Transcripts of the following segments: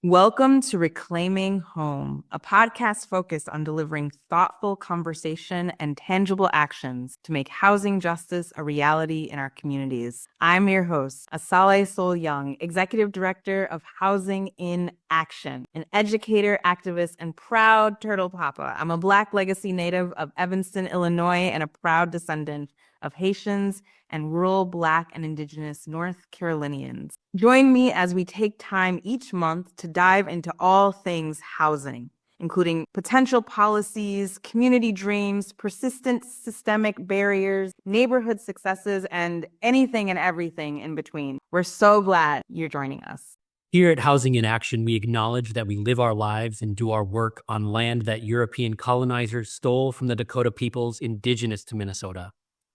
Welcome to Reclaiming Home, a podcast focused on delivering thoughtful conversation and tangible actions to make housing justice a reality in our communities. I'm your host, Asale Sol Young, Executive Director of Housing in Action, an educator, activist, and proud Turtle Papa. I'm a Black legacy native of Evanston, Illinois, and a proud descendant of Haitians and rural Black and Indigenous North Carolinians. Join me as we take time each month to dive into all things housing, including potential policies, community dreams, persistent systemic barriers, neighborhood successes, and anything and everything in between. We're so glad you're joining us. Here at Housing in Action, we acknowledge that we live our lives and do our work on land that European colonizers stole from the Dakota peoples indigenous to Minnesota.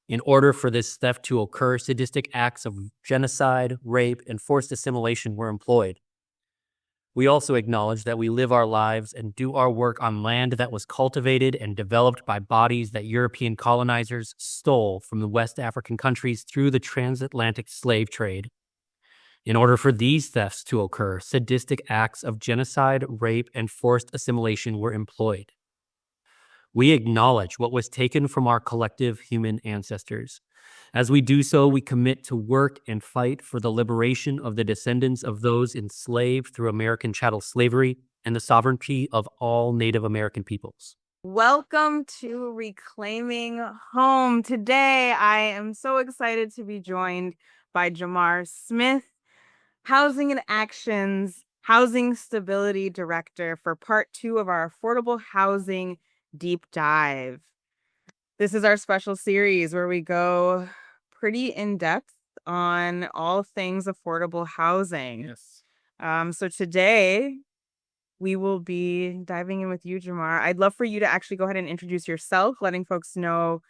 In order for this theft to occur, sadistic acts of genocide, rape, and forced assimilation were employed. We also acknowledge that we live our lives and do our work on land that was cultivated and developed by bodies that European colonizers stole from the West African countries through the transatlantic slave trade. In order for these thefts to occur, sadistic acts of genocide, rape, and forced assimilation were employed. We acknowledge what was taken from our collective human ancestors. As we do so, we commit to work and fight for the liberation of the descendants of those enslaved through American chattel slavery and the sovereignty of all Native American peoples. Welcome to Reclaiming Home. Today, I am so excited to be joined by Jamar Smith, Housing in Action's Housing Stability Director for Part 2 of our Affordable Housing Deep Dive. This is our special series where we go pretty in depth on all things affordable housing. Yes. So today we will be diving in with you, Jamar. I'd love for you to actually go ahead and introduce yourself, letting folks know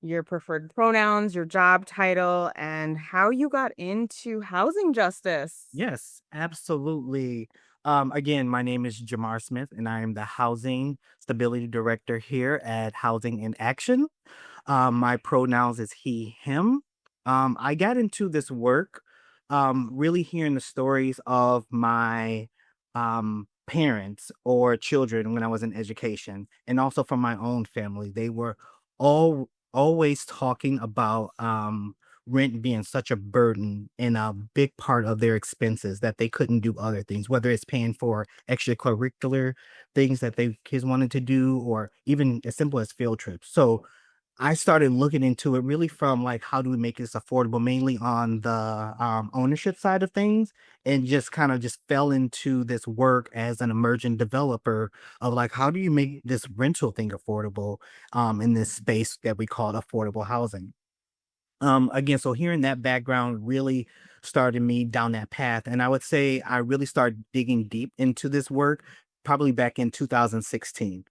your preferred pronouns, your job title, and how you got into housing justice. Yes, absolutely. Again, my name is Jamar Smith, and I am the Housing Stability Director here at Housing in Action. My pronouns is he, him. I got into this work really hearing the stories of my parents or children when I was in education, and also from my own family. They were always talking about rent being such a burden and a big part of their expenses that they couldn't do other things, whether it's paying for extracurricular things that they kids wanted to do, or even as simple as field trips. So I started looking into it really from like, how do we make this affordable, mainly on the ownership side of things, and just kind of just fell into this work as an emerging developer of like, how do you make this rental thing affordable in this space that we call affordable housing? Again, so hearing that background really started me down that path. And I would say I really started digging deep into this work probably back in 2016.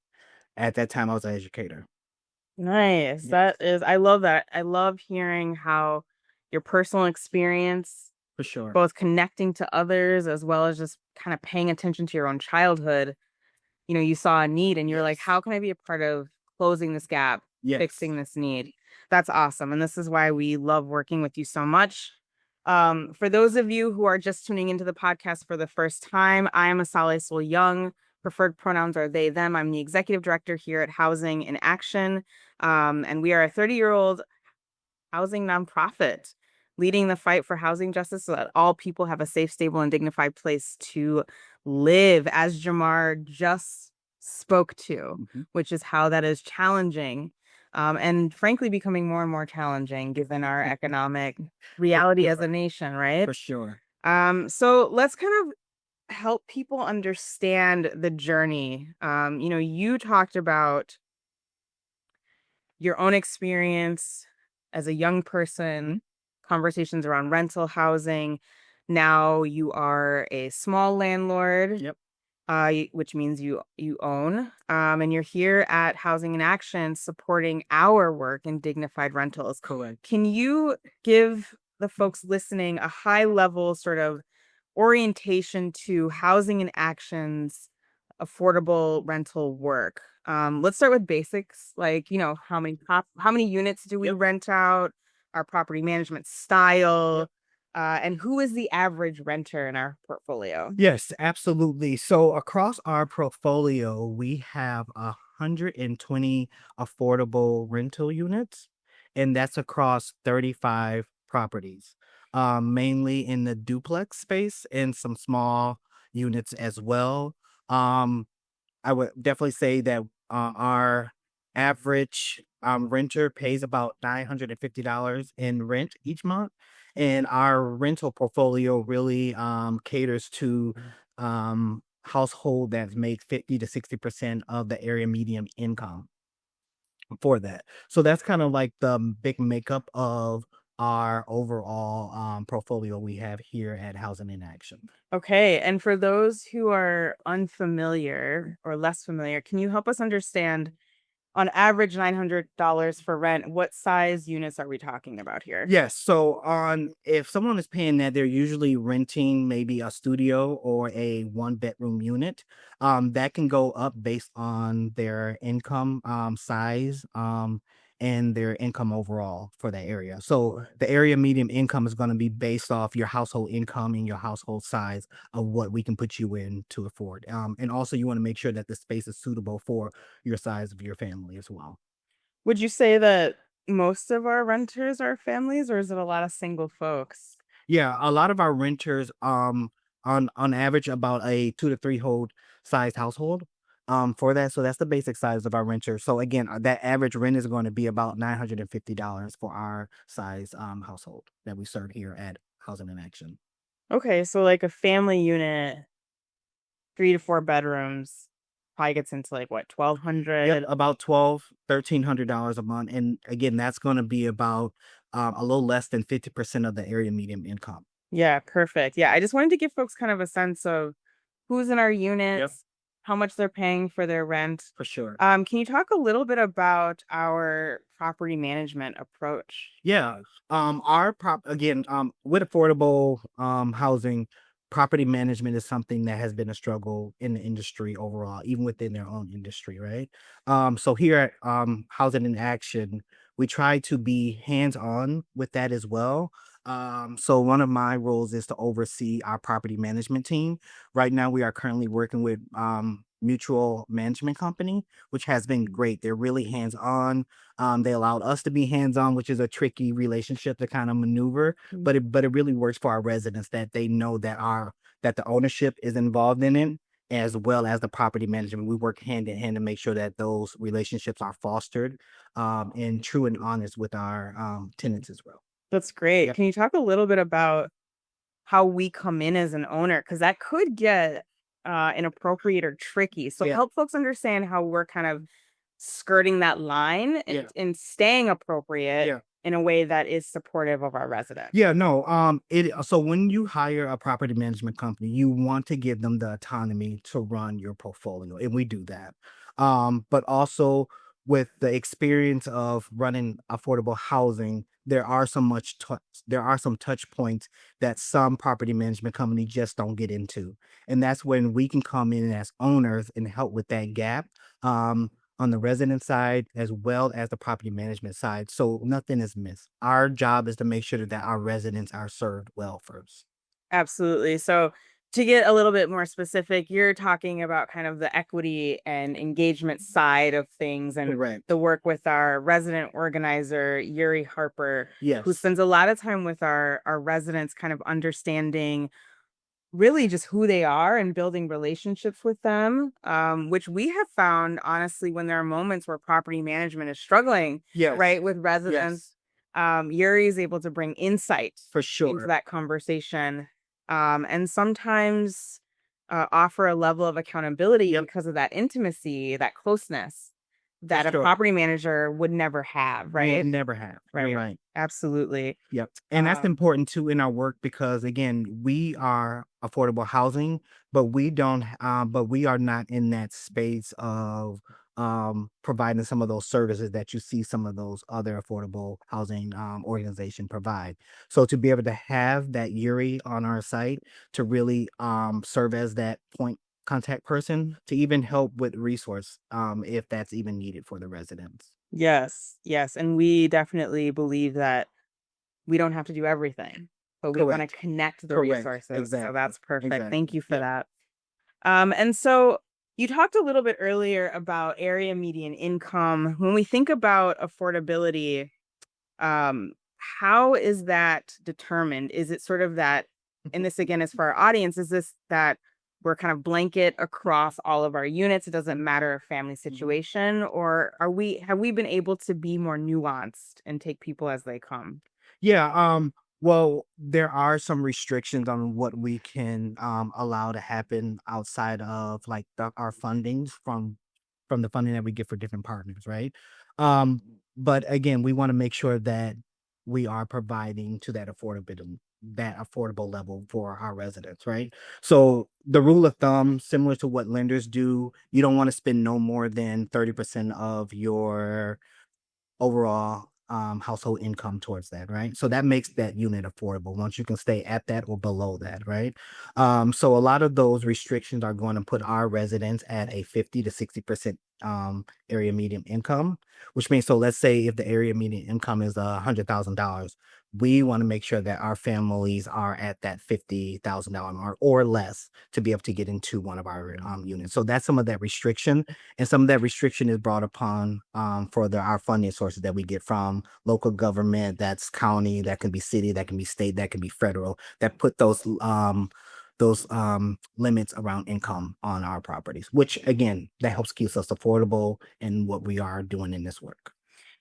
At that time, I was an educator. Nice. Yes. I love that. I love hearing how your personal experience, For sure. both connecting to others as well as just kind of paying attention to your own childhood. You saw a need and you're like, Yes. how can I be a part of closing this gap, Yes. fixing this need? That's awesome. And this is why we love working with you so much. For those of you who are just tuning into the podcast for the first time, I am Asale Sol Young. Preferred pronouns are they, them. I'm the executive director here at Housing in Action. And we are a 30-year-old housing nonprofit leading the fight for housing justice so that all people have a safe, stable, and dignified place to live, as Jamar just spoke to, which is how that is challenging. And frankly, becoming more and more challenging given our economic reality as a nation, right? For sure. So let's kind of help people understand the journey. You talked about your own experience as a young person, conversations around rental housing. Now you are a small landlord. Yep. Which means you own, and you're here at Housing in Action supporting our work in dignified rentals. Correct. Can you give the folks listening a high level sort of orientation to Housing in Action's affordable rental work? Let's start with basics, like, how many units do we Yep. rent out, our property management style, And who is the average renter in our portfolio? Yes, absolutely. So across our portfolio, we have 120 affordable rental units, and that's across 35 properties, mainly in the duplex space and some small units as well. Um, I would definitely say that our average renter pays about $950 in rent each month. And our rental portfolio really caters to household that's make 50 to 60% of the area median income for that. So that's kind of like the big makeup of our overall portfolio we have here at Housing in Action. Okay, and for those who are unfamiliar or less familiar, can you help us understand on average $900 for rent, what size units are we talking about here? Yes. So on if someone is paying that, they're usually renting maybe a studio or a one bedroom unit. That can go up based on their income size and their income overall for that area. So the area median income is going to be based off your household income and your household size of what we can put you in to afford. And also you want to make sure that the space is suitable for your size of your family as well. Would you say that most of our renters are families, or is it a lot of single folks? Yeah, a lot of our renters, on average, about a 2 to 3 size household, for that. So that's the basic size of our renter. So again, that average rent is going to be about $950 for our size household that we serve here at Housing in Action. Okay, so like a family unit, 3 to 4 bedrooms, probably gets into like what, Yep, 1,200? about $1,300 a month, and again, that's going to be about a little less than 50% of the area median income. Yeah, perfect. Yeah, I just wanted to give folks kind of a sense of who's in our Yep, units, how much they're paying for their rent. for sure. Can you talk a little bit about our property management approach? Yeah. Our prop again, with affordable housing, property management is something that has been a struggle in the industry overall, even within their own industry, right? So here at Housing in Action, we try to be hands-on with that as well. So one of my roles is to oversee our property management team. Right now, we are currently working with mutual management company, which has been great. They're really hands-on. They allowed us to be hands-on, which is a tricky relationship to kind of maneuver, Mm. but it really works for our residents that they know that the ownership is involved in it as well as the property management. We work hand in hand to make sure that those relationships are fostered and true and honest with our tenants as well. That's great. Yep. Can you talk a little bit about how we come in as an owner? Because that could get inappropriate or tricky. So Yeah. help folks understand how we're kind of skirting that line Yeah. and staying appropriate Yeah. in a way that is supportive of our residents. Yeah, no, it so when you hire a property management company, you want to give them the autonomy to run your portfolio, and we do that. But also with the experience of running affordable housing, there are some touch points that some property management company just don't get into. And that's when we can come in as owners and help with that gap. On the resident side as well as the property management side. So nothing is missed. Our job is to make sure that our residents are served well first. Absolutely. So to get a little bit more specific, you're talking about kind of the equity and engagement side of things and Correct. the work with our resident organizer, Yuri Harper, who Yes. spends a lot of time with our residents, kind of understanding really just who they are and building relationships with them, which we have found, honestly, when there are moments where property management is struggling, Yes. right, with residents, Yes. Yuri is able to bring insight For into sure. that conversation, and sometimes offer a level of accountability Yep. because of that intimacy, that closeness For that a sure. property manager would never have, Will right? never have. You're Right. right. Absolutely. Yep. And that's Um, important too in our work because again, we are affordable housing, but we are not in that space of providing some of those services that you see some of those other affordable housing organization provide. So to be able to have that Yuri on our site to really serve as that point contact person to even help with resource if that's even needed for the residents. yes, yes, and we definitely believe that we don't have to do everything. but we want to Correct. connect the Correct. resources. So Exactly. that's perfect. Exactly. Thank you for Yep. that. And so you talked a little bit earlier about area median income. When we think about affordability, um, how is that determined? Is it sort of that, and this again is for our audience, is this that we're kind of blanket across all of our units? It doesn't matter a family situation, or have we been able to be more nuanced and take people as they come? Yeah, well, there are some restrictions on what we can allow to happen outside of like our fundings from the funding that we get for different partners, right? Um, but again, we want to make sure that we are providing to that affordable level for our residents, right? So the rule of thumb, similar to what lenders do, you don't want to spend no more than 30% of your overall household income towards that, right? So that makes that unit affordable once you can stay at that or below that, right? So a lot of those restrictions are going to put our residents at a 50 to 60% area median income, which means, so let's say if the area median income is $100,000, we want to make sure that our families are at that $50,000 mark or less to be able to get into one of our units. So that's some of that restriction, and some of that restriction is brought upon for our funding sources that we get from local government. That's county, that can be city, that can be state, that can be federal. That put those limits around income on our properties, which again, that helps keep us affordable in what we are doing in this work.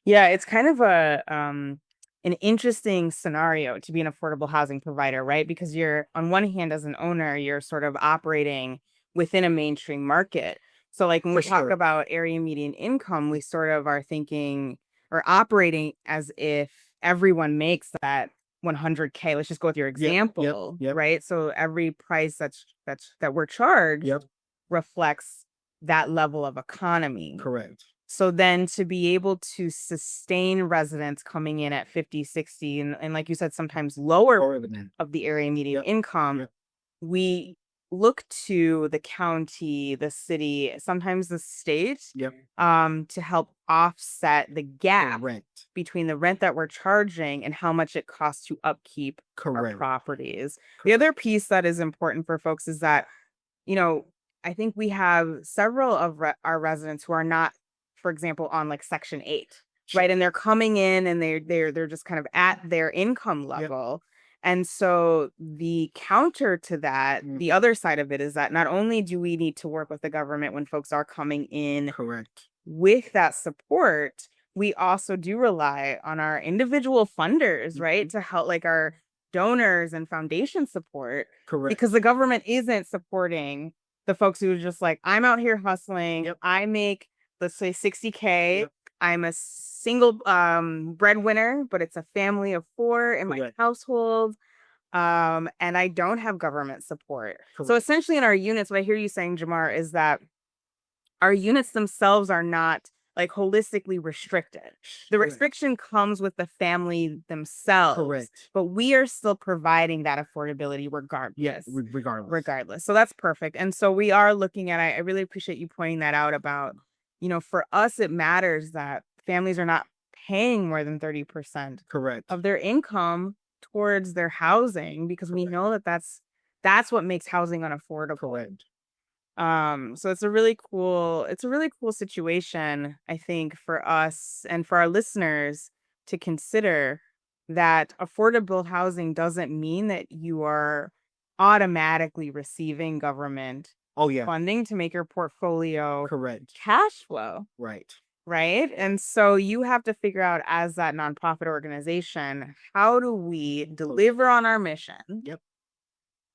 Yeah, it's kind of a an interesting scenario to be an affordable housing provider, right? Because you're on one hand, as an owner, you're sort of operating within a mainstream market. So like when we For talk sure. about area median income, we sort of are thinking or operating as if everyone makes that 100K. Let's just go with your Yep, example, yep. right? So every price that we're charged Yep, reflects that level of economy. correct. So then to be able to sustain residents coming in at 50, 60, and like you said, sometimes lower Lower than that. of the area median Yep, income, yep. we look to the county, the city, sometimes the state, Yep, to help offset the gap correct. between the rent that we're charging and how much it costs to upkeep our Correct. properties. The other piece that is important for folks is that, you know, I think we have several of our residents who are not, for example, on like Section 8, right? And they're coming in and they're just kind of at their income Yep. level. And so the counter to that, the other side of it is that not only do we need to work with the government when folks are coming in Correct. with that support, we also do rely on our individual funders, right? To help, like our donors and foundation support, Correct. because the government isn't supporting the folks who are just like, I'm out here hustling. Yep. I make, let's say 60K. Yep. I'm a single breadwinner, but it's a family of 4 in my Correct. household. And I don't have government support. So Correct. essentially in our units, what I hear you saying, Jamar, is that our units themselves are not like holistically restricted. The Correct. restriction comes with the family themselves. Correct. But we are still providing that affordability regardless. Yes, regardless. Regardless. So that's perfect. And so we are looking at, I really appreciate you pointing that out about, you know, for us, it matters that families are not paying more than 30% Correct. of their income towards their housing, because we know that that's what makes housing unaffordable. Correct. So it's a really cool situation, I think, for us and for our listeners to consider that affordable housing doesn't mean that you are automatically receiving government Oh yeah. funding to make your portfolio Correct. cash flow, Right. right? And so you have to figure out, as that nonprofit organization, how do we deliver on our mission? Yep.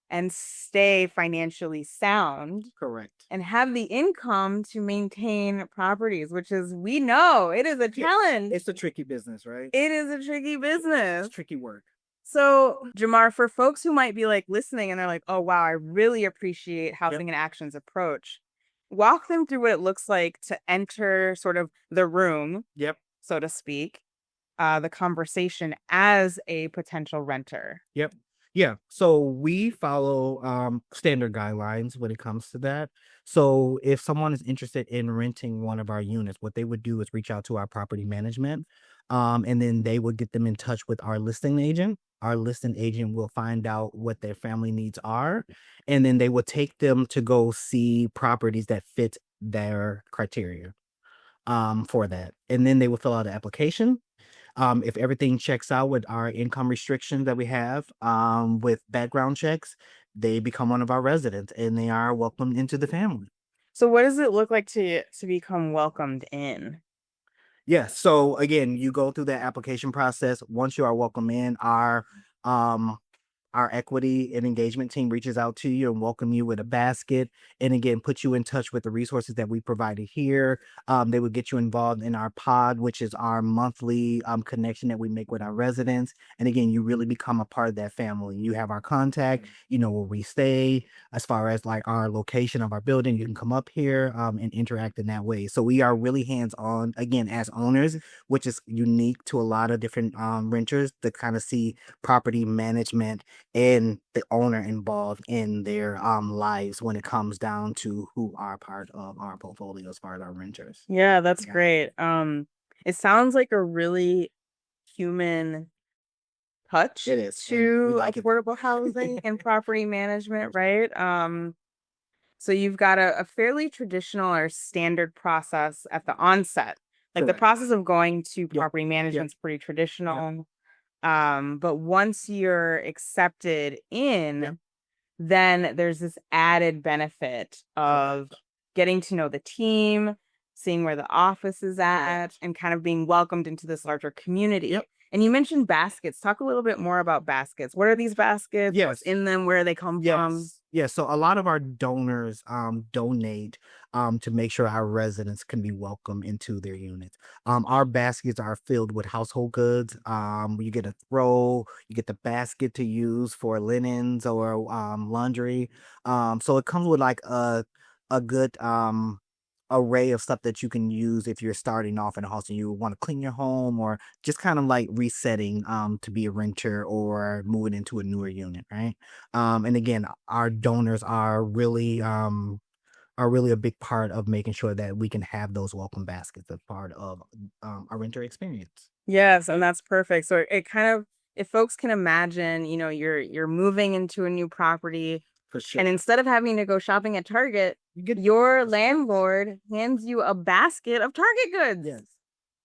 And stay financially sound Correct. and have the income to maintain properties, which is, we know it is a challenge. It's a tricky business, right? It is a tricky business. It's tricky work. So, Jamar, for folks who might be like listening and they're like, oh, wow, I really appreciate Housing in Action's approach. Walk them through what it looks like to enter sort of the room, Yep. so to speak, the conversation as a potential renter. Yep. Yeah. So we follow standard guidelines when it comes to that. So if someone is interested in renting one of our units, what they would do is reach out to our property management. And then they would get them in touch with our listing agent. our listing agent will find out what their family needs are, and then they will take them to go see properties that fit their criteria for that. And then they will fill out an application. If everything checks out with our income restrictions that we have, with background checks, they become one of our residents and they are welcomed into the family. So what does it look like to become welcomed in? Yes. So again, you go through that application process. Once you are welcome in, um our equity and engagement team reaches out to you and welcome you with a basket, and again put you in touch with the resources that we provided here. They would get you involved in our pod, which is our monthly connection that we make with our residents. And again, you really become a part of that family. You have our contact, you know, where we stay, as far as like our location of our building. You can come up here and interact in that way. So we are really hands-on, again, as owners, which is unique to a lot of different renters, to kind of see property management and the owner involved in their lives when it comes down to who are part of our portfolio as far as our renters. Yeah, that's Yeah. great. It sounds like a really human touch It is. And we to like it. affordable housing and property management, right? So you've got a fairly traditional or standard process at the onset. Like the Correct. process of going to Yep. property management is pretty traditional. But once you're accepted in, Yep. then there's this added benefit of getting to know the team, seeing where the office is at, and kind of being welcomed into this larger community. Yep. And you mentioned baskets. Talk a little bit more about baskets. What are these baskets? Yes. What's in them? Where they come from? Yes. So a lot of our donors donate to make sure our residents can be welcome into their units. Our baskets are filled with household goods. You get a throw, you get the basket to use for linens or laundry. So it comes with like a good array of stuff that you can use if you're starting off in a house and you want to clean your home, or just kind of like resetting to be a renter or moving into a newer unit, right? And again, our donors are really a big part of making sure that we can have those welcome baskets as part of our renter experience. Yes, and that's perfect. So it kind of, if folks can imagine, you know, you're moving into a new property, For sure. and instead of having to go shopping at Target, You get your landlord hands you a basket of Target goods. Yes,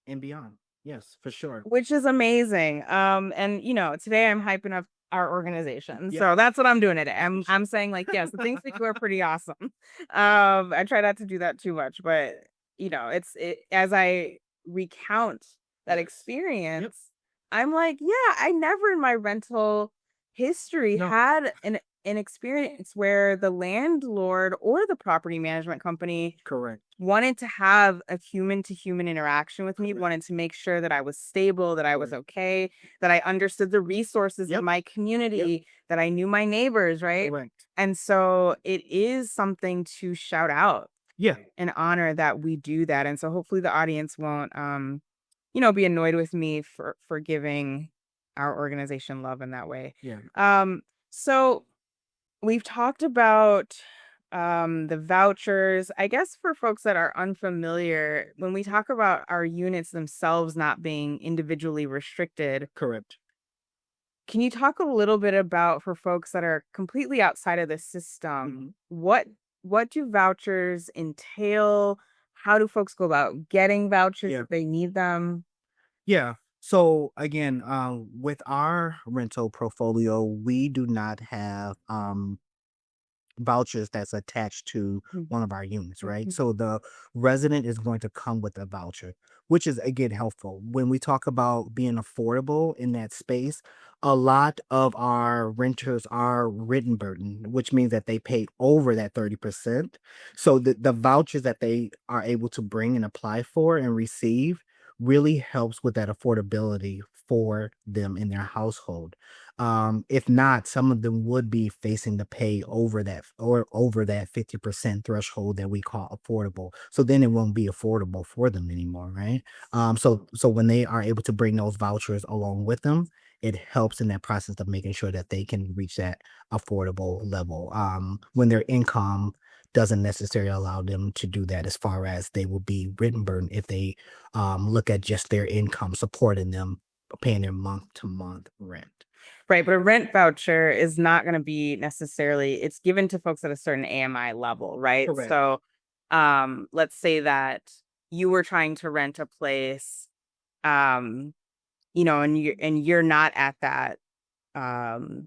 and beyond. Yes, for sure. Which is amazing. And you know, today I'm hyping up our organization. Yeah. So that's what I'm doing today. I'm saying like, yes, the things we do are pretty awesome. I try not to do that too much, but you know, as I recount that experience, I'm like, yeah, I never in my rental history No. had an experience where the landlord or the property management company Correct. wanted to have a human to human interaction with me, wanted to make sure that I was stable, that I was okay, that I understood the resources Yep. in my community, that I knew my neighbors, right? Correct. And so it is something to shout out Yeah. and honor that we do that. And so hopefully the audience won't you know, be annoyed with me for giving our organization love in that way. Yeah. So we've talked about the vouchers. I guess for folks that are unfamiliar, when we talk about our units themselves not being individually restricted, Correct. can you talk a little bit about, for folks that are completely outside of the system, what do vouchers entail? How do folks go about getting vouchers if they need them? Yeah. So again, with our rental portfolio, we do not have vouchers that's attached to one of our units, right? So the resident is going to come with a voucher, which is again helpful. When we talk about being affordable in that space, a lot of our renters are written burden, which means that they pay over that 30%. So the vouchers that they are able to bring and apply for and receive really helps with that affordability for them in their household. If not, some of them would be facing to pay over that 50% threshold that we call affordable. So then it won't be affordable for them anymore, right? So when they are able to bring those vouchers along with them, it helps in that process of making sure that they can reach that affordable level. When their income doesn't necessarily allow them to do that, as far as they will be written burden if they look at just their income supporting them paying their month to month rent. Right, but a rent voucher is not going to be necessarily, it's given to folks at a certain AMI level, right? Correct. So, let's say that you were trying to rent a place, and you're not at that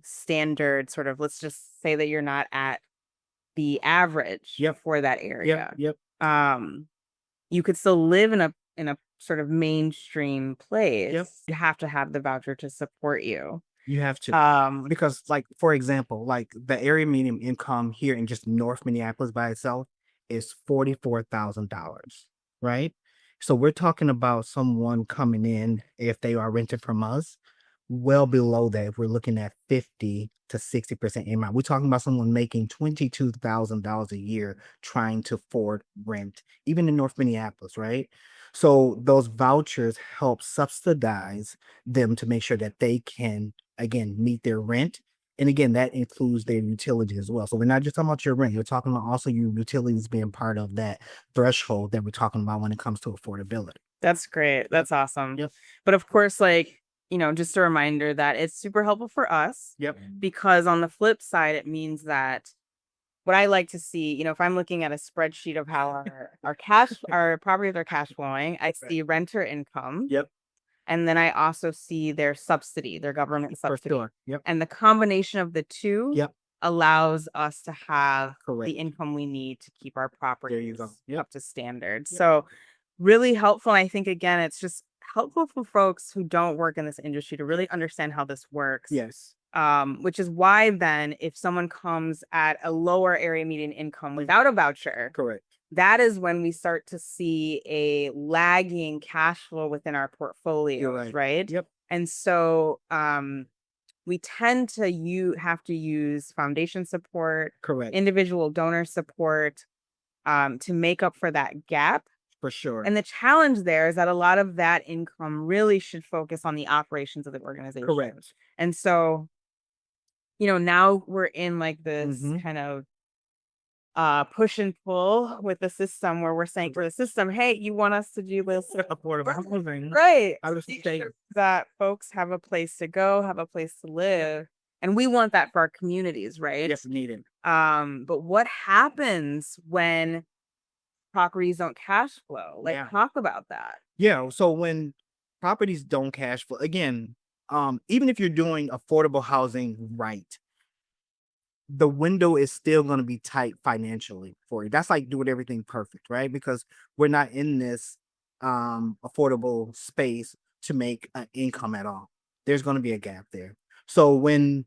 standard sort of, let's just say that you're not at the average Yep. for that area. Yep. You could still live in a sort of mainstream place. Yep. You have to have the voucher to support you. You have to. Because, like, for example, like the area median income here in just North Minneapolis by itself is $44,000, right? So we're talking about someone coming in, if they are rented from us, well below that. If we're looking at 50 to 60% AMI, we're talking about someone making $22,000 a year trying to afford rent, even in North Minneapolis, right? So those vouchers help subsidize them to make sure that they can, again, meet their rent. And again, that includes their utilities as well. So we're not just talking about your rent, you're talking about also your utilities being part of that threshold that we're talking about when it comes to affordability. That's great. That's awesome. Yep. But of course, like, just a reminder that it's super helpful for us. Yep. Because on the flip side, it means that what I like to see, if I'm looking at a spreadsheet of how our properties are cash flowing, I see renter income. Yep. And then I also see their subsidy, their government For subsidy. sure. Yep. And the combination of the two Yep. allows us to have Correct. the income we need to keep our properties There you go. Yep. up to standard. Yep. So really helpful. I think, again, it's just helpful for folks who don't work in this industry to really understand how this works. Yes. Which is why then if someone comes at a lower area median income without a voucher, Correct. that is when we start to see a lagging cash flow within our portfolios, right? Yep. And so we tend to have to use foundation support, Correct. individual donor support to make up for that gap. For sure. And the challenge there is that a lot of that income really should focus on the operations of the organization. Correct. And so, now we're in like this kind of push and pull with the system where we're saying for the system, hey, you want us to do this Affordable housing. right? Out of Make state. sure that folks have a place to go, have a place to live. And we want that for our communities, right? Yes, needed. But what happens when properties don't cash flow? Like, talk about that. Yeah. So when properties don't cash flow, again, even if you're doing affordable housing right, the window is still going to be tight financially for you. That's like doing everything perfect, right? Because we're not in this affordable space to make an income at all. There's going to be a gap there. So when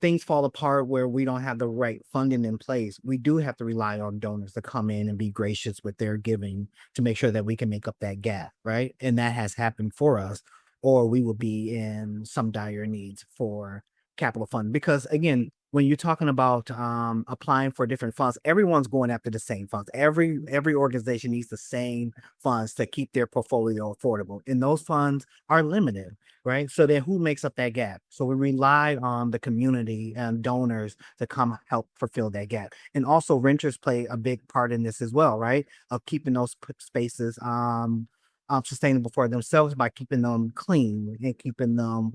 things fall apart where we don't have the right funding in place, we do have to rely on donors to come in and be gracious with their giving to make sure that we can make up that gap, right? And that has happened for us, or we will be in some dire needs for capital fund. Because again, when you're talking about applying for different funds, everyone's going after the same funds. Every organization needs the same funds to keep their portfolio affordable, and those funds are limited, right? So then who makes up that gap? So we rely on the community and donors to come help fulfill that gap. And also renters play a big part in this as well, right? Of keeping those spaces sustainable for themselves by keeping them clean and keeping them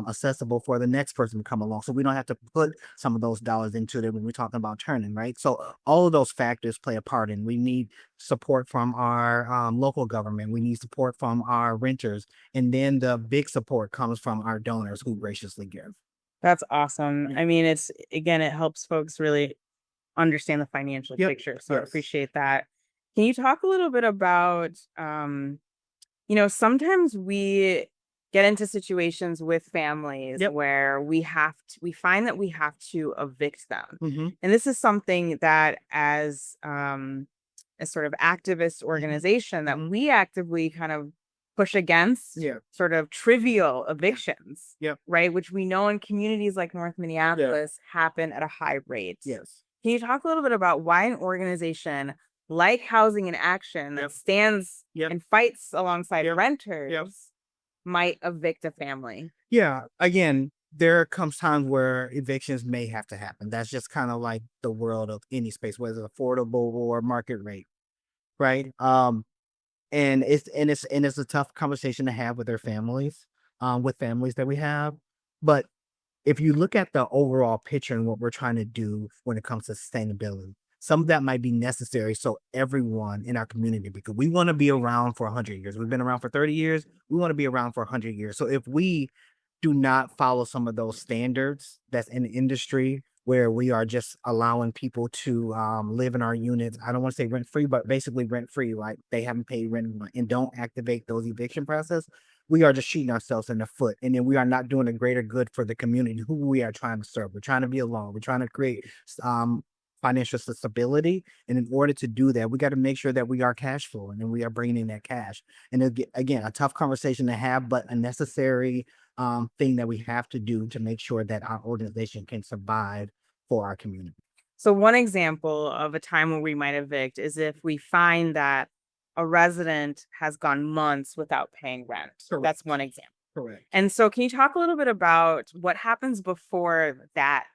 accessible for the next person to come along. So we don't have to put some of those dollars into it when we're talking about turning, right? So all of those factors play a part, and we need support from our local government. We need support from our renters. And then the big support comes from our donors who graciously give. That's awesome. Yeah. I mean, it helps folks really understand the financial picture. So I appreciate that. Can you talk a little bit about, sometimes we get into situations with families where we find that we have to evict them. And this is something that as a sort of activist organization that we actively kind of push against sort of trivial evictions, right? Which we know in communities like North Minneapolis happen at a high rate. Yes. Can you talk a little bit about why an organization like Housing in Action that stands and fights alongside renters might evict a family? Yeah. Again, there comes times where evictions may have to happen. That's just kind of like the world of any space, whether it's affordable or market rate, right? And it's a tough conversation to have with their families, with families that we have. But if you look at the overall picture and what we're trying to do when it comes to sustainability, some of that might be necessary so everyone in our community, because we want to be around for 100 years. We've been around for 30 years. We want to be around for 100 years. So if we do not follow some of those standards that's in the industry where we are just allowing people to live in our units, I don't want to say rent free, but basically rent free, like they haven't paid rent and don't activate those eviction process, we are just shooting ourselves in the foot. And then we are not doing a greater good for the community who we are trying to serve. We're trying to be alone. We're trying to create financial stability. And in order to do that, we got to make sure that we are cash flowing and we are bringing in that cash. And again, a tough conversation to have, but a necessary thing that we have to do to make sure that our organization can survive for our community. So one example of a time where we might evict is if we find that a resident has gone months without paying rent. Correct. That's one example. Correct. And so can you talk a little bit about what happens before that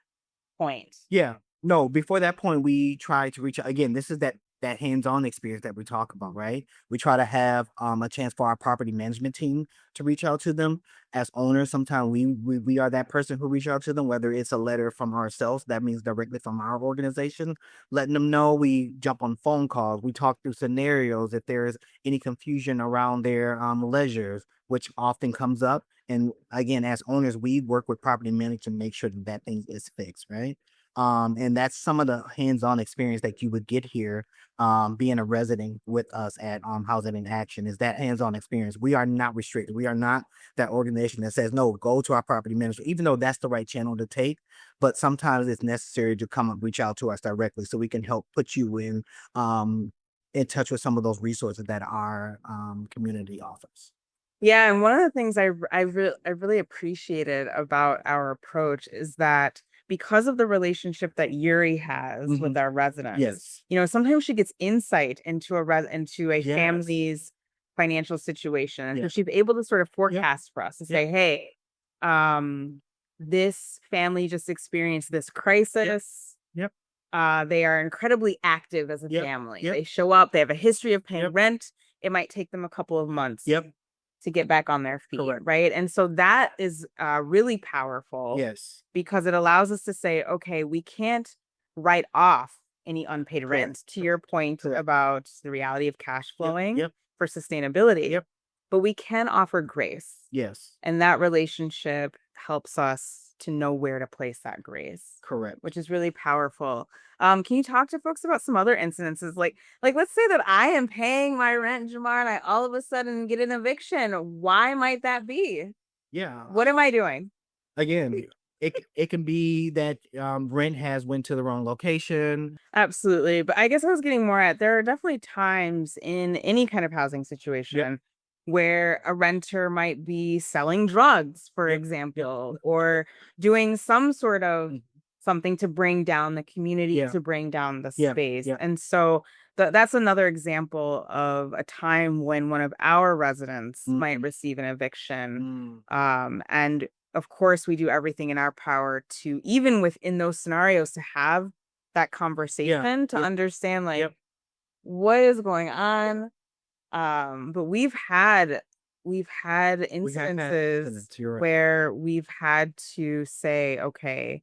point? Yeah. No, before that point, we try to reach out. Again, this is that hands-on experience that we talk about, right? We try to have a chance for our property management team to reach out to them. As owners, sometimes we are that person who reach out to them, whether it's a letter from ourselves, that means directly from our organization, letting them know. We jump on phone calls. We talk through scenarios if there is any confusion around their ledgers, which often comes up. And again, as owners, we work with property management to make sure that that thing is fixed, right? And that's some of the hands-on experience that you would get here, being a resident with us at Housing in Action, is that hands-on experience. We are not restricted. We are not that organization that says, no, go to our property manager, even though that's the right channel to take. But sometimes it's necessary to come and reach out to us directly so we can help put you in touch with some of those resources that our community offers. Yeah, and one of the things I really appreciated about our approach is that because of the relationship that Yuri has with our residents, Yes. you know, sometimes she gets insight into a Yes. family's financial situation. And so Yes. she's able to sort of forecast for us to say, hey, this family just experienced this crisis. Yep. They are incredibly active as a Yep. family. Yep. They show up, they have a history of paying Yep. rent. It might take them a couple of months Yep. to get back on their feet, Correct. right? And so that is really powerful. Yes. Because it allows us to say, okay, we can't write off any unpaid rent, to your point about the reality of cash flowing for sustainability. Yep. But we can offer grace. Yes. And that relationship helps us to know where to place that grace. Correct. Which is really powerful. Can you talk to folks about some other incidences? Like let's say that I am paying my rent, Jamar, and I all of a sudden get an eviction. Why might that be? Yeah. What am I doing? Again, it can be that rent has went to the wrong location. Absolutely. But I guess I was getting more at, there are definitely times in any kind of housing situation where a renter might be selling drugs, for example, or doing some sort of something to bring down the community, to bring down the space. And so that's another example of a time when one of our residents might receive an eviction. And of course, we do everything in our power to, even within those scenarios, to have that conversation to understand like what is going on. But we've had instances where we've had to say, okay,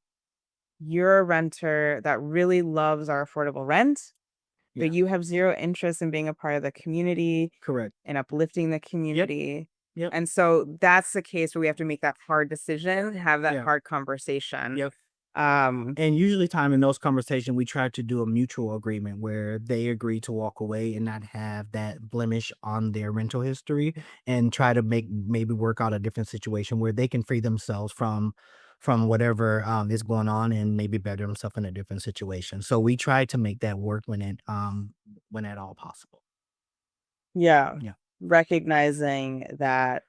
you're a renter that really loves our affordable rent, but you have zero interest in being a part of the community. Correct. And uplifting the community. Yep. And so that's the case where we have to make that hard decision, have that hard conversation. Yep. And usually in those conversations, we try to do a mutual agreement where they agree to walk away and not have that blemish on their rental history, and try to maybe work out a different situation where they can free themselves from whatever is going on and maybe better themselves in a different situation. So we try to make that work when at all possible. Yeah. Recognizing that,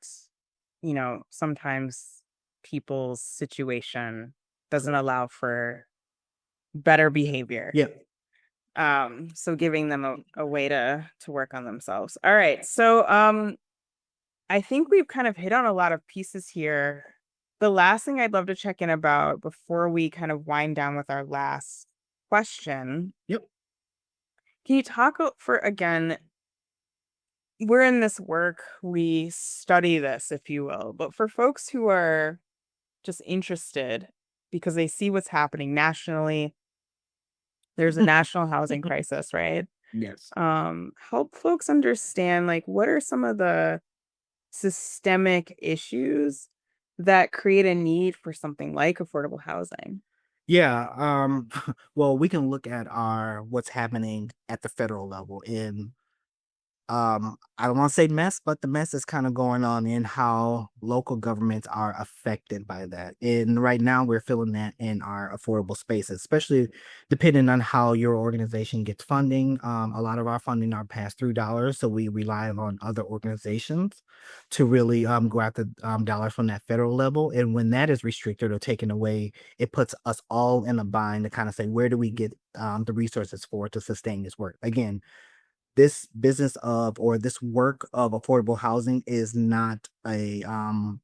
you know, sometimes people's situation doesn't allow for better behavior. So giving them a way to work on themselves. All right. So I think we've kind of hit on a lot of pieces here. The last thing I'd love to check in about before we kind of wind down with our last question. Can you talk again, we're in this work, we study this, if you will, but for folks who are just interested because they see what's happening nationally. There's a national housing crisis, right? Yes. Help folks understand, like, what are some of the systemic issues that create a need for something like affordable housing? Yeah. Well, we can look at what's happening at the federal level in I don't want to say mess, but the mess is kind of going on in how local governments are affected by that. And right now we're feeling that in our affordable spaces, especially depending on how your organization gets funding. A lot of our funding are pass-through dollars, so we rely on other organizations to really go after dollars from that federal level. And when that is restricted or taken away, it puts us all in a bind to kind of say, where do we get the resources for to sustain this work? Again, this business of or this work of affordable housing is not an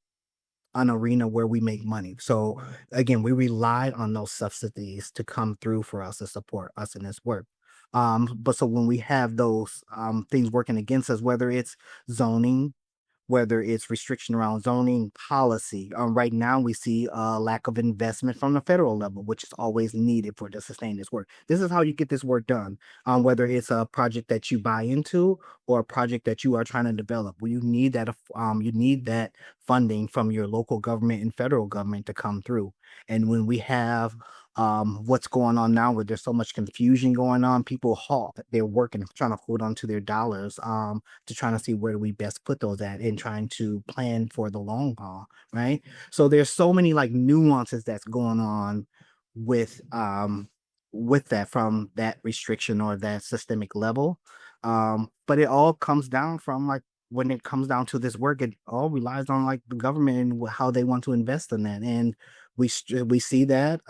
arena where we make money. So again, we relied on those subsidies to come through for us to support us in this work. But so when we have those things working against us, whether it's zoning, whether it's restriction around zoning policy. Right now, we see a lack of investment from the federal level, which is always needed for to sustain this work. This is how you get this work done. Whether it's a project that you buy into or a project that you are trying to develop, well, you need that funding from your local government and federal government to come through. And when we have what's going on now where there's so much confusion going on, people halt their work and trying to hold on to their dollars to trying to see where do we best put those at and trying to plan for the long haul, right? So there's so many like nuances that's going on with that from that restriction or that systemic level. But it all comes down from like when it comes down to this work, it all relies on like the government and how they want to invest in that. And we see that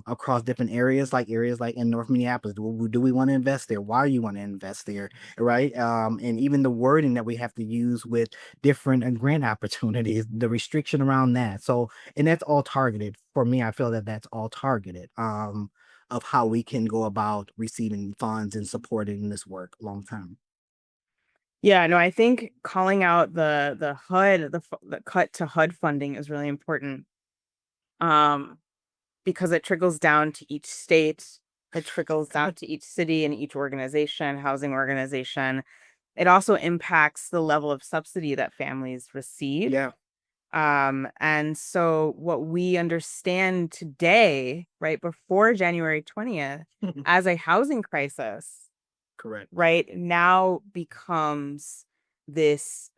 across different areas like in North Minneapolis. Do we want to invest there? Why do you want to invest there? Right? And even the wording that we have to use with different grant opportunities, the restriction around that. So, and that's all targeted. For me, I feel that that's all targeted. Of how we can go about receiving funds and supporting this work long term. Yeah, no, I think calling out the HUD, the cut to HUD funding is really important. Because it trickles down to each state, it trickles down to each city and each organization, housing organization. It also impacts the level of subsidy that families receive. Yeah. And so what we understand today, right before January 20th, as a housing crisis, Correct. right now becomes this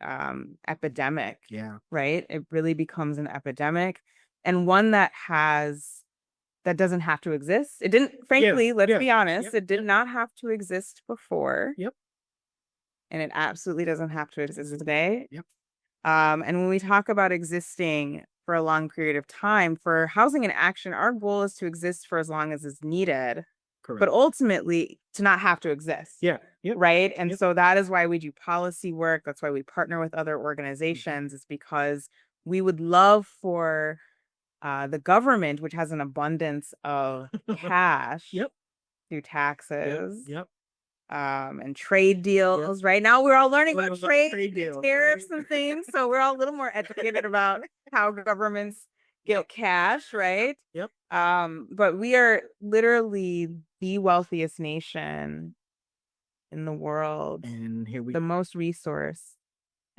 epidemic. Yeah. Right? It really becomes an epidemic, and one that doesn't have to exist. It didn't, frankly, let's be honest, it did not have to exist before. Yep. And it absolutely doesn't have to exist today. Yep. And when we talk about existing for a long period of time, for Housing in Action, our goal is to exist for as long as is needed. Correct. But ultimately to not have to exist. Yeah. Yep. Right. And Yep. so that is why we do policy work. That's why we partner with other organizations. It's because we would love for the government, which has an abundance of cash Yep. through taxes, Yep. and trade deals. Right now, we're all learning about trade deals, tariffs right? and things, so we're all a little more educated about how governments get cash, right? Yep. But we are literally the wealthiest nation in the world, And here we the most resource.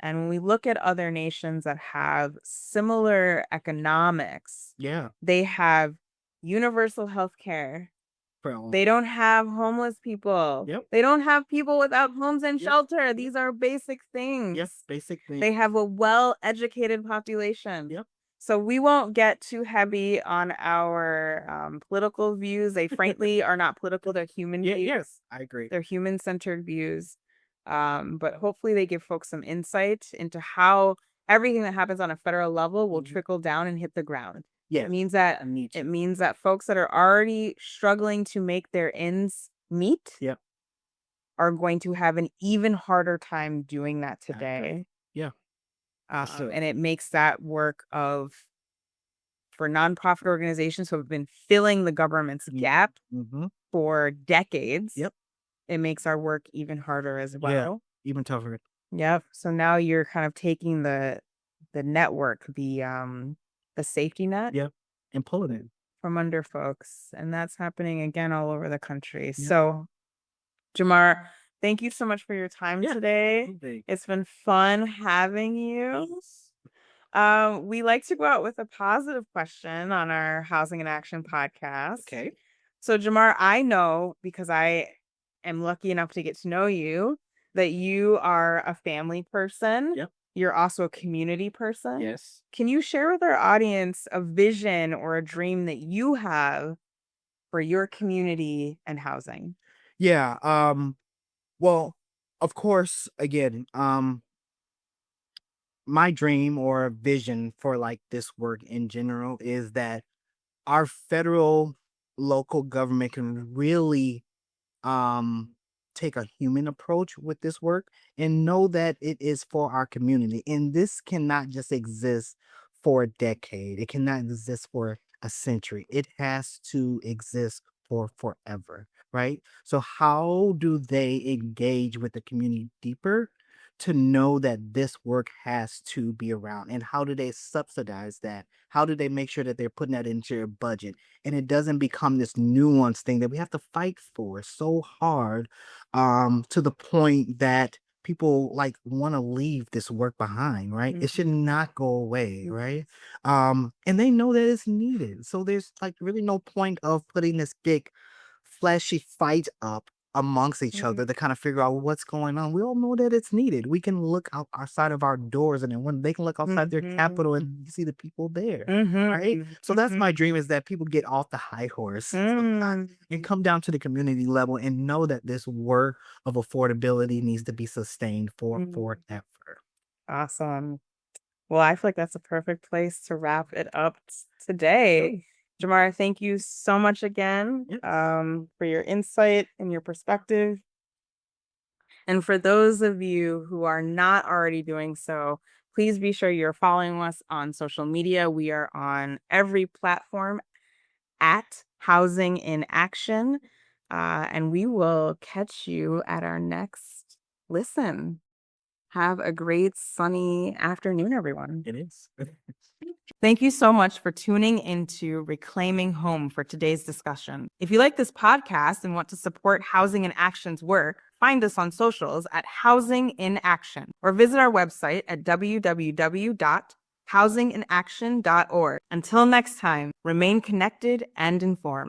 And when we look at other nations that have similar economics, yeah. they have universal health care. Well, They don't have homeless people. Yep. They don't have people without homes and Yep. shelter. These are basic things. yes, basic thing. They have a well-educated population. Yep. So we won't get too heavy on our political views. They frankly are not political. They're human views. Yes, I agree. They're human-centered views. But hopefully they give folks some insight into how everything that happens on a federal level will trickle down and hit the ground. Yes. It means that need to. it means that folks that are already struggling to make their ends meet Yep. are going to have an even harder time doing that I agree. today. Yeah. And it makes that work for nonprofit organizations who have been filling the government's gap Mm-hmm. for decades. Yep. It makes our work even harder as well. Even tougher. Yep. So now you're kind of taking the network, the the safety net Yep. And pulling it. from under folks. And that's happening again all over the country. Yep. So, Jamar, thank you so much for your time today. Absolutely. It's been fun having you. We like to go out with a positive question on our Housing in Action podcast. Okay. So, Jamar, I know because I am lucky enough to get to know you that you are a family person. Yep. You're also a community person. Yes. Can you share with our audience a vision or a dream that you have for your community and housing? Yeah. Well, of course, again, my dream or vision for like this work in general is that our federal local government can really take a human approach with this work and know that it is for our community. And this cannot just exist for a decade. It cannot exist for a century. It has to exist for forever, right? So how do they engage with the community deeper to know that this work has to be around? And how do they subsidize that? How do they make sure that they're putting that into your budget? And it doesn't become this nuanced thing that we have to fight for so hard, to the point that people like want to leave this work behind, right? It should not go away, right? And they know that it's needed. So there's like really no point of putting this big flashy fight up amongst each other to kind of figure out what's going on. We all know that it's needed. We can look out outside of our doors, and then when they can look outside their capital and you see the people there, right? So that's my dream, is that people get off the high horse and come down to the community level and know that this work of affordability needs to be sustained for forever. Awesome. Well, I feel like that's a perfect place to wrap it up today. Jamar, thank you so much again for your insight and your perspective. And for those of you who are not already doing so, please be sure you're following us on social media. We are on every platform at Housing in Action. And we will catch you at our next listen. Have a great sunny afternoon, everyone. It is. Thank you so much for tuning into Reclaiming Home for today's discussion. If you like this podcast and want to support Housing in Action's work, find us on socials at Housing in Action or visit our website at www.housinginaction.org. Until next time, remain connected and informed.